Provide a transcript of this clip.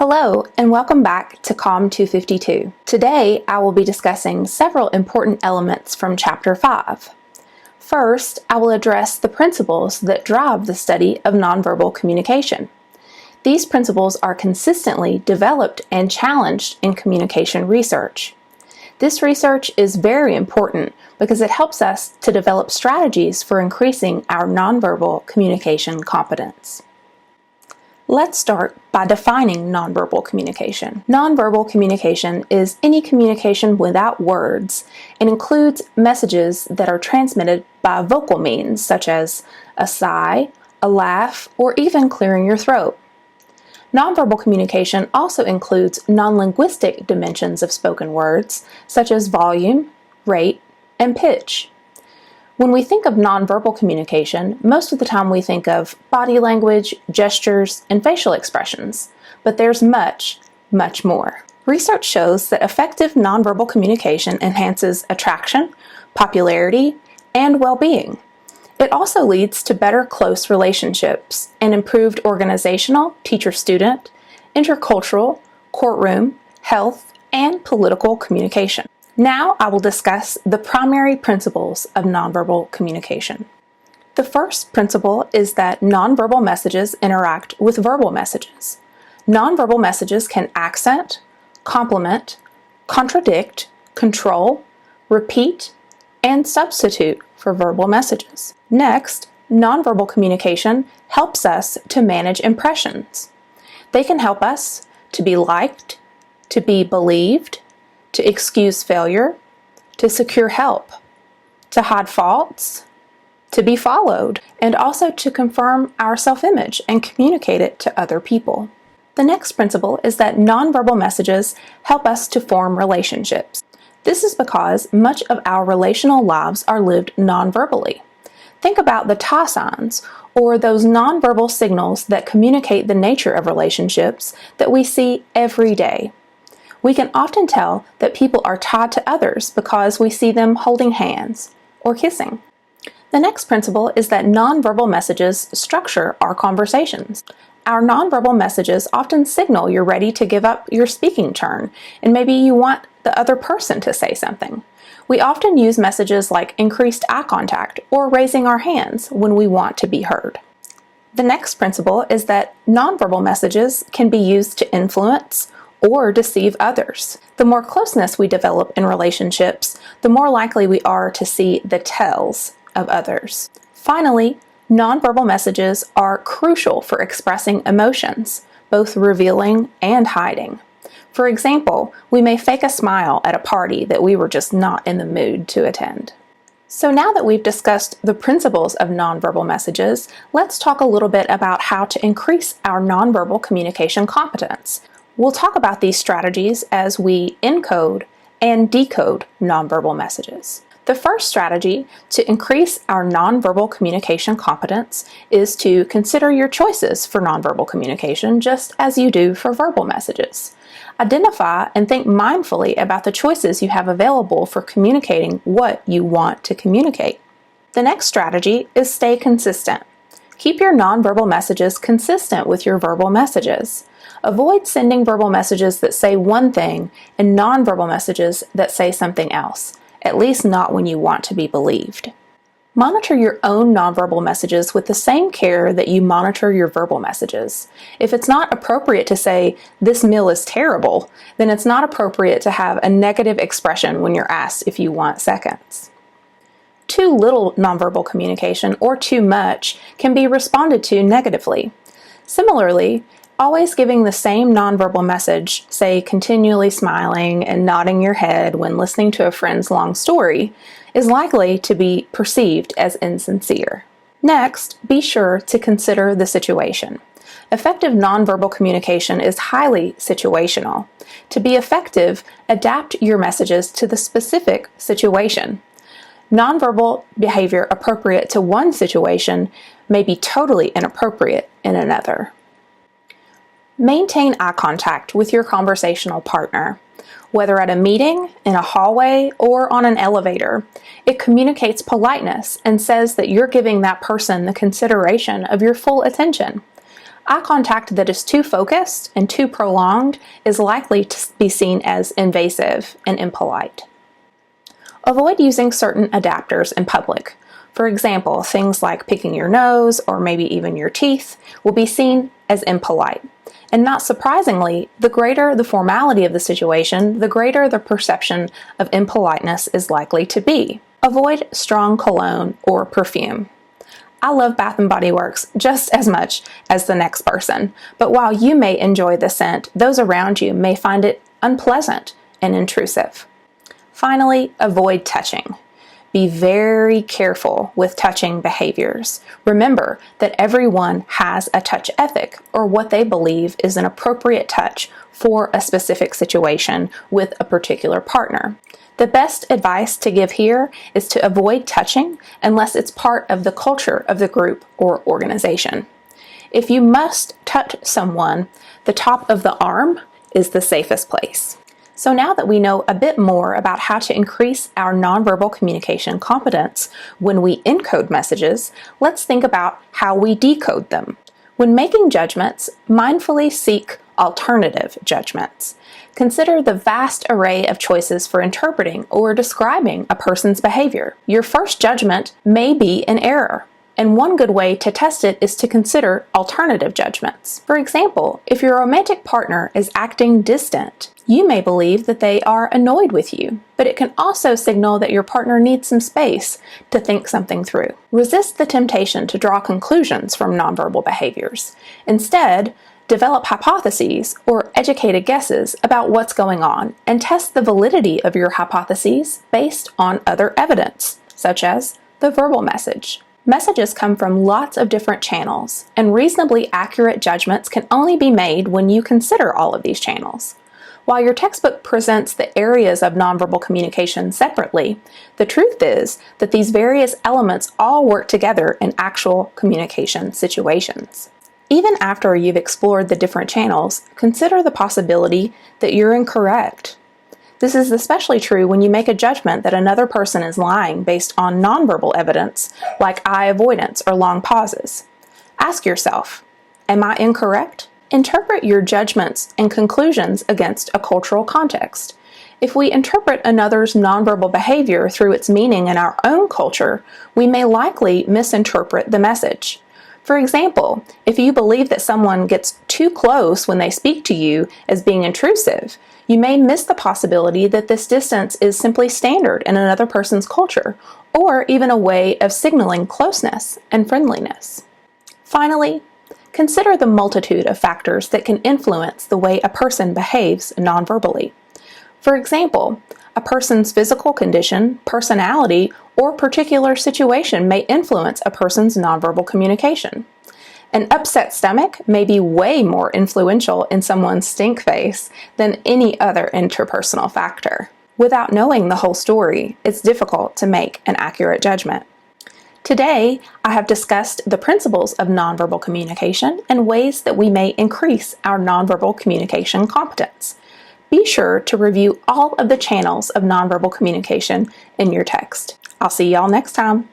Hello, and welcome back to COM 252. Today, I will be discussing several important elements from Chapter 5. First, I will address the principles that drive the study of nonverbal communication. These principles are consistently developed and challenged in communication research. This research is very important because it helps us to develop strategies for increasing our nonverbal communication competence. Let's start by defining nonverbal communication. Nonverbal communication is any communication without words and includes messages that are transmitted by vocal means such as a sigh, a laugh, or even clearing your throat. Nonverbal communication also includes non-linguistic dimensions of spoken words such as volume, rate, and pitch. When we think of nonverbal communication, most of the time we think of body language, gestures, and facial expressions, but there's much, much more. Research shows that effective nonverbal communication enhances attraction, popularity, and well-being. It also leads to better close relationships and improved organizational, teacher-student, intercultural, courtroom, health, and political communication. Now I will discuss the primary principles of nonverbal communication. The first principle is that nonverbal messages interact with verbal messages. Nonverbal messages can accent, complement, contradict, control, repeat, and substitute for verbal messages. Next, nonverbal communication helps us to manage impressions. They can help us to be liked, to be believed, to excuse failure, to secure help, to hide faults, to be followed, and also to confirm our self-image and communicate it to other people. The next principle is that nonverbal messages help us to form relationships. This is because much of our relational lives are lived nonverbally. Think about the tie signs, or those nonverbal signals that communicate the nature of relationships that we see every day. We can often tell that people are tied to others because we see them holding hands or kissing. The next principle is that nonverbal messages structure our conversations. Our nonverbal messages often signal you're ready to give up your speaking turn, and maybe you want the other person to say something. We often use messages like increased eye contact or raising our hands when we want to be heard. The next principle is that nonverbal messages can be used to influence or deceive others. The more closeness we develop in relationships, the more likely we are to see the tells of others. Finally, nonverbal messages are crucial for expressing emotions, both revealing and hiding. For example, we may fake a smile at a party that we were just not in the mood to attend. So now that we've discussed the principles of nonverbal messages, let's talk a little bit about how to increase our nonverbal communication competence. We'll talk about these strategies as we encode and decode nonverbal messages. The first strategy to increase our nonverbal communication competence is to consider your choices for nonverbal communication just as you do for verbal messages. Identify and think mindfully about the choices you have available for communicating what you want to communicate. The next strategy is stay consistent. Keep your nonverbal messages consistent with your verbal messages. Avoid sending verbal messages that say one thing and nonverbal messages that say something else, at least not when you want to be believed. Monitor your own nonverbal messages with the same care that you monitor your verbal messages. If it's not appropriate to say, "This meal is terrible," then it's not appropriate to have a negative expression when you're asked if you want seconds. Too little nonverbal communication or too much can be responded to negatively. Similarly, always giving the same nonverbal message, say continually smiling and nodding your head when listening to a friend's long story, is likely to be perceived as insincere. Next, be sure to consider the situation. Effective nonverbal communication is highly situational. To be effective, adapt your messages to the specific situation. Nonverbal behavior appropriate to one situation may be totally inappropriate in another. Maintain eye contact with your conversational partner. Whether at a meeting, in a hallway, or on an elevator, it communicates politeness and says that you're giving that person the consideration of your full attention. Eye contact that is too focused and too prolonged is likely to be seen as invasive and impolite. Avoid using certain adapters in public. For example, things like picking your nose or maybe even your teeth will be seen as impolite. And not surprisingly, the greater the formality of the situation, the greater the perception of impoliteness is likely to be. Avoid strong cologne or perfume. I love Bath & Body Works just as much as the next person, but while you may enjoy the scent, those around you may find it unpleasant and intrusive. Finally, avoid touching. Be very careful with touching behaviors. Remember that everyone has a touch ethic, or what they believe is an appropriate touch for a specific situation with a particular partner. The best advice to give here is to avoid touching unless it's part of the culture of the group or organization. If you must touch someone, the top of the arm is the safest place. So now that we know a bit more about how to increase our nonverbal communication competence when we encode messages, let's think about how we decode them. When making judgments, mindfully seek alternative judgments. Consider the vast array of choices for interpreting or describing a person's behavior. Your first judgment may be an error, and one good way to test it is to consider alternative judgments. For example, if your romantic partner is acting distant, you may believe that they are annoyed with you, but it can also signal that your partner needs some space to think something through. Resist the temptation to draw conclusions from nonverbal behaviors. Instead, develop hypotheses or educated guesses about what's going on and test the validity of your hypotheses based on other evidence, such as the verbal message. Messages come from lots of different channels, and reasonably accurate judgments can only be made when you consider all of these channels. While your textbook presents the areas of nonverbal communication separately, the truth is that these various elements all work together in actual communication situations. Even after you've explored the different channels, consider the possibility that you're incorrect. This is especially true when you make a judgment that another person is lying based on nonverbal evidence, like eye avoidance or long pauses. Ask yourself, am I incorrect? Interpret your judgments and conclusions against a cultural context. If we interpret another's nonverbal behavior through its meaning in our own culture, we may likely misinterpret the message. For example, if you believe that someone gets too close when they speak to you as being intrusive, you may miss the possibility that this distance is simply standard in another person's culture, or even a way of signaling closeness and friendliness. Finally, consider the multitude of factors that can influence the way a person behaves nonverbally. For example, a person's physical condition, personality, or particular situation may influence a person's nonverbal communication. An upset stomach may be way more influential in someone's stink face than any other interpersonal factor. Without knowing the whole story, it's difficult to make an accurate judgment. Today, I have discussed the principles of nonverbal communication and ways that we may increase our nonverbal communication competence. Be sure to review all of the channels of nonverbal communication in your text. I'll see y'all next time.